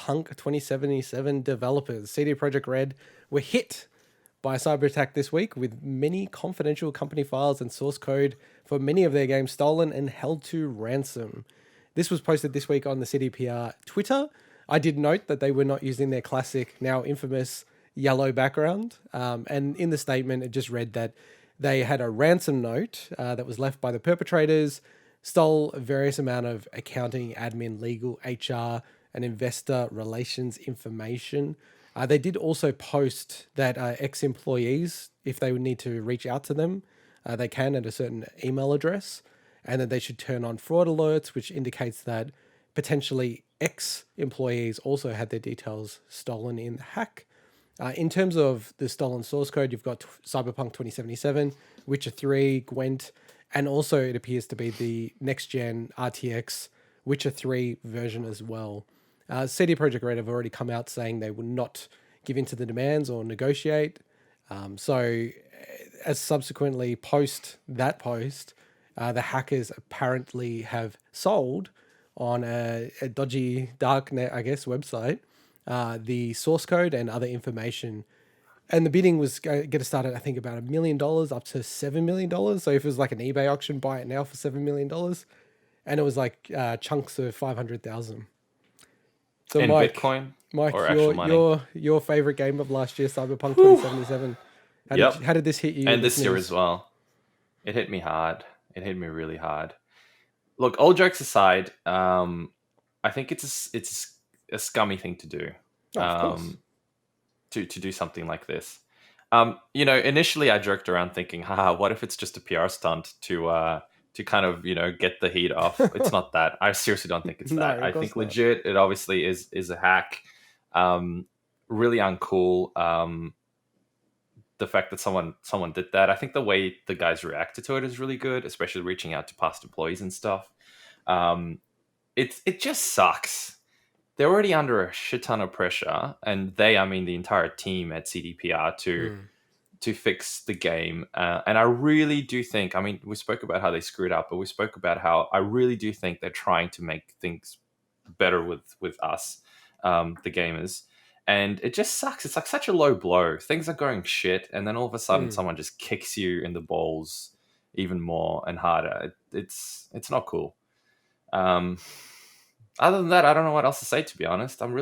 Cyberpunk 2077 developers, CD Projekt Red, were hit by a cyber attack this week, with many confidential company files and source code for many of their games stolen and held to ransom. This was posted this week on the CDPR Twitter. I did note that they were not using their classic, now infamous, yellow background. And in the statement, it just read that they had a ransom note that was left by the perpetrators, stole a various amount of accounting, admin, legal, HR, and investor relations information. They did also post that ex-employees, if they would need to reach out to them, they can at a certain email address, and that they should turn on fraud alerts, which indicates that potentially ex-employees also had their details stolen in the hack. In terms of the stolen source code, you've got Cyberpunk 2077, Witcher 3, Gwent, and also it appears to be the next-gen RTX Witcher 3 version as well. CD Projekt Red have already come out saying they will not give in to the demands or negotiate. So as subsequently post that post, the hackers apparently have sold on a dodgy darknet, I guess, website, the source code and other information. And the bidding was going to start at, I think, about $1 million up to $7 million. So if it was like an eBay auction, buy it now for $7 million. And it was like chunks of 500,000. So in Mike, Bitcoin or your actual money? your favorite game of last year, Cyberpunk 2077. How did this hit you? And this year as well. It hit me hard. It hit me really hard. Look, all jokes aside, I think it's a scummy thing to do. Of course. To do something like this. Initially I joked around thinking, haha, what if it's just a PR stunt to kind of, get the heat off? It's not that. I seriously don't think it's that. I think legit, it obviously is a hack. Really uncool. The fact that someone did that. I think the way the guys reacted to it is really good, especially reaching out to past employees and stuff. It just sucks. They're already under a shit ton of pressure, and I mean the entire team at CDPR to fix the game. And I really do think, I mean, we spoke about how they screwed up, but we spoke about how I really do think they're trying to make things better with us, the gamers. And it just sucks. It's like such a low blow. Things are going shit, and then all of a sudden someone just kicks you in the balls even more and harder. It's not cool. Other than that, I don't know what else to say, to be honest. I'm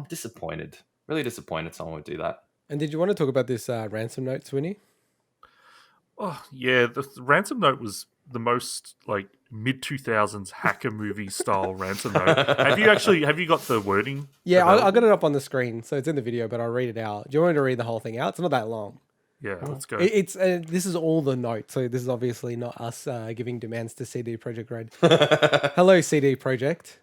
disappointed. Really disappointed someone would do that. And did you want to talk about this ransom note, Swinny? Oh, yeah. The ransom note was the most like mid-2000s hacker movie style ransom note. Have you got the wording? Yeah, I got it up on the screen, so it's in the video, but I'll read it out. Do you want me to read the whole thing out? It's not that long. Yeah, let's go. This is all the note, so this is obviously not us giving demands to CD Projekt Red. Hello, CD Projekt.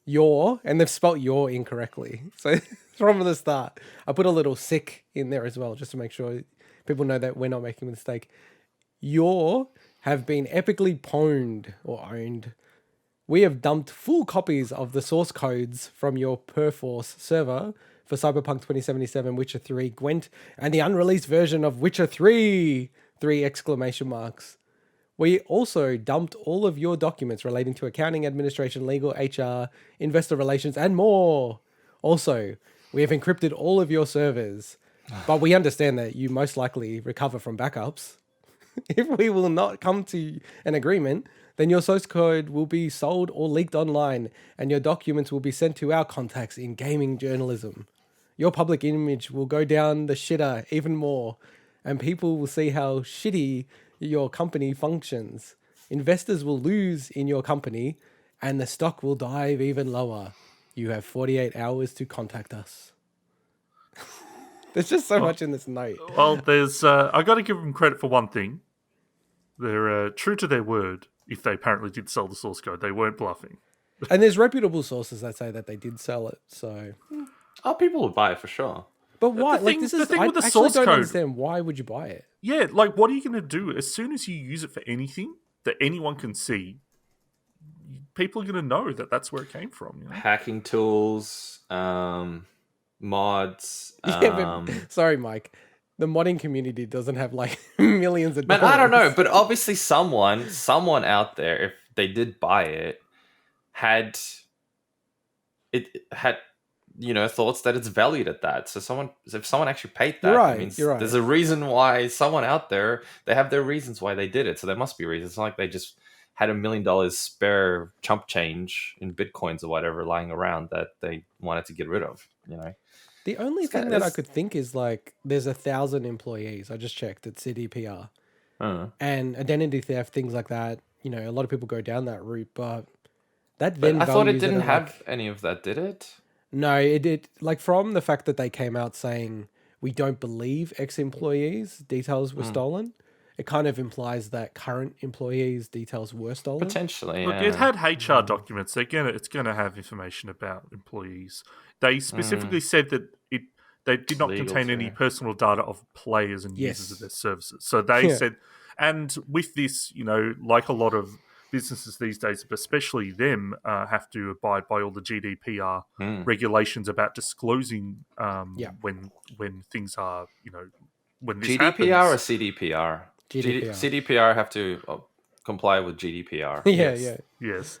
And they've spelt your incorrectly. So from the start, I put a little sick in there as well, just to make sure people know that we're not making a mistake. Your have been epically pwned or owned. We have dumped full copies of the source codes from your Perforce server for Cyberpunk 2077, Witcher 3, Gwent, and the unreleased version of Witcher 3! 3 exclamation marks. We also dumped all of your documents relating to accounting, administration, legal, HR, investor relations, and more. Also, we have encrypted all of your servers, but we understand that you most likely recover from backups. If we will not come to an agreement, then your source code will be sold or leaked online, and your documents will be sent to our contacts in gaming journalism. Your public image will go down the shitter even more, and people will see how shitty your company functions. Investors will lose in your company, and the stock will dive even lower. You have 48 hours to contact us. There's just so much in this note. Well, I got to give them credit for one thing. They're true to their word. If they apparently did sell the source code, they weren't bluffing. And there's reputable sources that say that they did sell it. So, people would buy it for sure. But why? The thing with the source don't code, understand why would you buy it? Yeah, like what are you going to do as soon as you use it for anything that anyone can see? People are going to know that that's where it came from. You know? Hacking tools, mods. Yeah, but, sorry, Mike. The modding community doesn't have like millions of dollars. Man, I don't know, but obviously someone out there, if they did buy it, had thoughts that it's valued at that. So if someone actually paid that, You're it right. means You're right. there's a reason why someone out there, they have their reasons why they did it. So there must be reasons. It's not like they just had $1 million spare chump change in bitcoins or whatever lying around that they wanted to get rid of. The only thing that I could think is like there's 1,000 employees. I just checked at CDPR and identity theft, things like that. A lot of people go down that route, but that then I thought it values didn't at, have like, any of that, did it? no, it did. Like from the fact that they came out saying we don't believe ex-employees' details were stolen, it kind of implies that current employees' details were stolen. Potentially, Look, it had HR documents. It's gonna have information about employees. They specifically said that they did not legal contain any too. personal data of players and Yes. users of their services. So they Yeah. said, and with this, like a lot of businesses these days, but especially them, have to abide by all the GDPR regulations about disclosing when things are, when this GDPR happens. or CDPR? GDPR. CDPR have to comply with GDPR. Yes.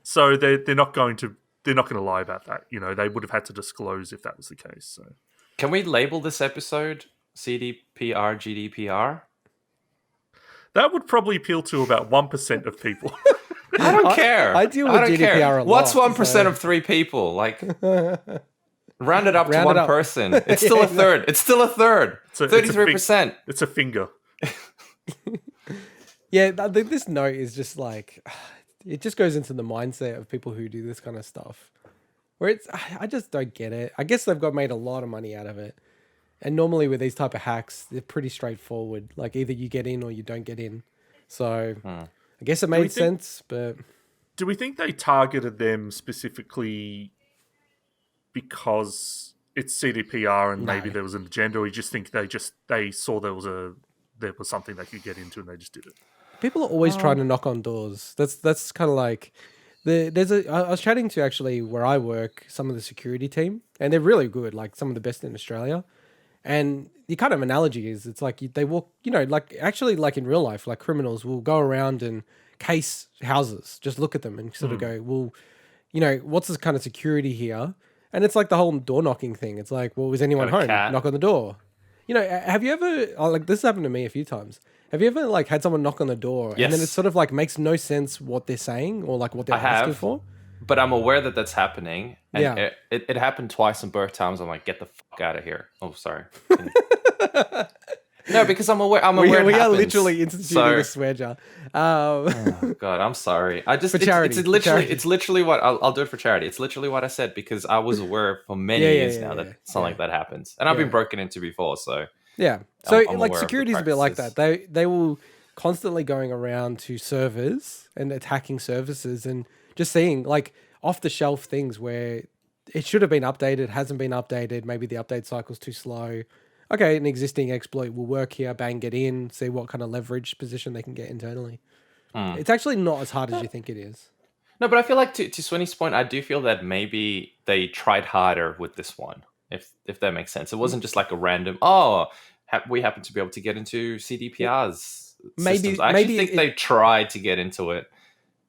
So they're not going to lie about that. They would have had to disclose if that was the case. So Can we label this episode CDPR GDPR? that would probably appeal to about 1%, of people. I don't care. I deal with GDPR a lot. What's 1% so- of 3 people? Like, round it up to Round it one up. person. It's still a third. It's still a third. So it's a 33%. It's a finger. Yeah, this note is just like, it just goes into the mindset of people who do this kind of stuff. Where I just don't get it. I guess they've made a lot of money out of it. And normally with these type of hacks, they're pretty straightforward. Like either you get in or you don't get in. So I guess it made sense, but... Do we think they targeted them specifically because it's CDPR and maybe there was an agenda, or you just think they saw there was something they could get into and they just did it? People are always trying to knock on doors. That's kind of like... I was chatting to actually where I work, some of the security team, and they're really good, like some of the best in Australia. And the kind of analogy is it's like they walk, like actually like in real life, like criminals will go around and case houses, just look at them and sort of go, well, what's this kind of security here? And it's like the whole door knocking thing. It's like, well, is anyone home? Knock on the door. Have you ever, like this happened to me a few times. Have you ever like had someone knock on the door and then it sort of like makes no sense what they're saying or like what they're asking for? But I'm aware that that's happening. And it happened twice, and both times I'm like, get the fuck out of here. Oh, sorry. No, because I'm aware. We are literally instituting a swear jar. Oh, God, I'm sorry. I just For charity. It's literally what I'll do it for charity. It's literally what I said because I was aware for many years now that something like that happens, and I've been broken into before. So so I'm like aware of the security is a bit like that. practices. They will constantly going around to servers and attacking services and just seeing like off the shelf things where it should have been updated, hasn't been updated. Maybe the update cycle's too slow. Okay, an existing exploit will work here. Bang, get in. See what kind of leverage position they can get internally. It's actually not as hard as you think it is. No, but I feel like to Sweeney's point, I do feel that maybe they tried harder with this one. If that makes sense, it wasn't just like a random. We happen to be able to get into CDPR's systems. I actually think they tried to get into it.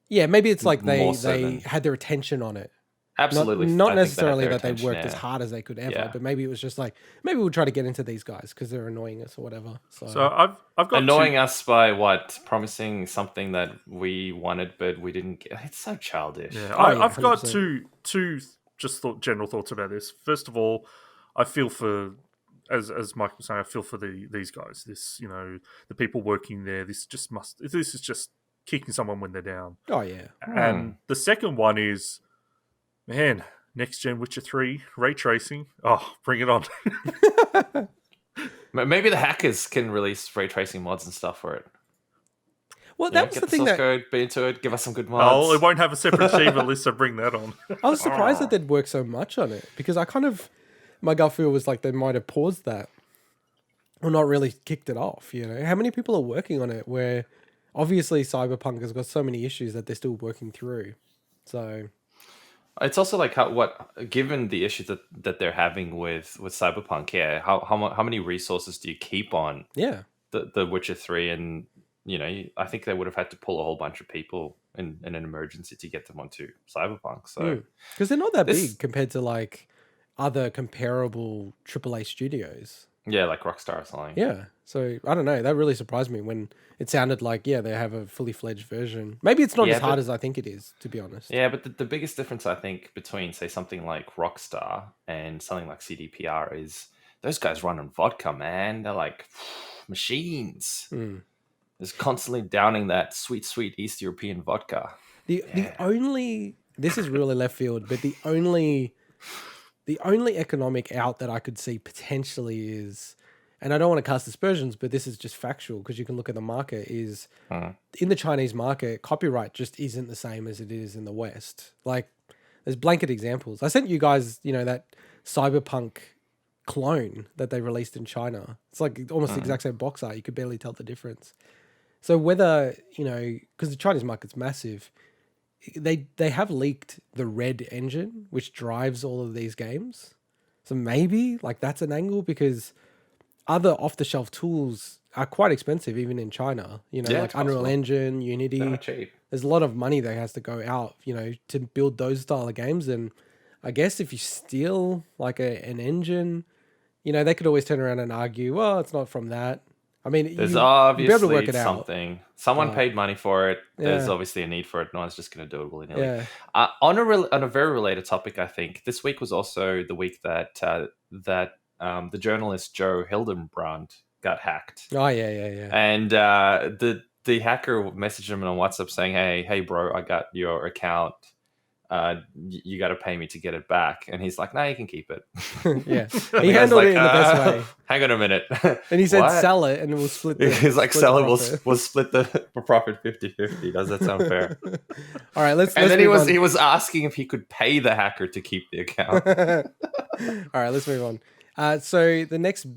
Yeah, maybe it's like More they had their attention on it. Absolutely, Not I think necessarily that they worked as hard as they could ever, Yeah. but maybe it was just like maybe we'll try to get into these guys because they're annoying us or whatever. So I've got annoying us by what? Promising something that we wanted but we didn't get. It's so childish. Yeah, Oh, yeah, I've got 100%. two just general thoughts about this. First of all, I feel for as Mike was saying, I feel for these guys. This the people working there. This is just kicking someone when they're down. Oh yeah. And the second one is, man, next gen Witcher 3 ray tracing. Oh, bring it on. Maybe the hackers can release ray tracing mods and stuff for it. Well, that was get the thing source that code, be into it, give us some good mods. Oh, it won't have a separate achievement list, so bring that on. I was surprised that they'd work so much on it because my gut feel was like they might have paused that or not really kicked it off. How many people are working on it where obviously Cyberpunk has got so many issues that they're still working through. So it's also like given the issues that they're having with Cyberpunk, how many resources do you keep on the Witcher 3? And I think they would have had to pull a whole bunch of people in an emergency to get them onto Cyberpunk. So because they're not that big compared to like other comparable AAA studios. Yeah, like Rockstar or something. Yeah. So I don't know. That really surprised me when it sounded like, they have a fully fledged version. Maybe it's not as hard as I think it is, to be honest. Yeah, but the biggest difference, I think, between, say, something like Rockstar and something like CDPR is those guys run on vodka, man. They're like machines. Just constantly downing that sweet, sweet East European vodka. The only, this is really left field, but the only economic out that I could see potentially is, and I don't want to cast aspersions, but this is just factual because you can look at the market, is in the Chinese market, copyright just isn't the same as it is in the West. Like, there's blanket examples. I sent you guys, that Cyberpunk clone that they released in China. It's like almost the exact same box art. You could barely tell the difference. So whether, because the Chinese market's massive, they have leaked the Red engine, which drives all of these games. So maybe like that's an angle, because other off-the-shelf tools are quite expensive, even in China. Like Unreal Engine, Unity. They're not cheap. There's a lot of money that has to go out, to build those style of games. And I guess if you steal like an engine, they could always turn around and argue, well, it's not from that. I mean, there's obviously obviously work it something. Out. Someone paid money for it. There's obviously a need for it. No one's just going to do it willy-nilly. Yeah. On a very related topic, I think this week was also the week that the journalist Joe Hildenbrand got hacked. Oh yeah. And the hacker messaged him on WhatsApp saying, "Hey, bro, I got your account. You got to pay me to get it back." And he's like, "No, you can keep it." Yeah, he handled it in the best way. Hang on a minute. And he said, "Sell it, and we'll split." He's like, "Sell it, we'll split the profit 50-50. Does that sound fair?" All right, let's. And then he was asking if he could pay the hacker to keep the account. All right, let's move on. So the next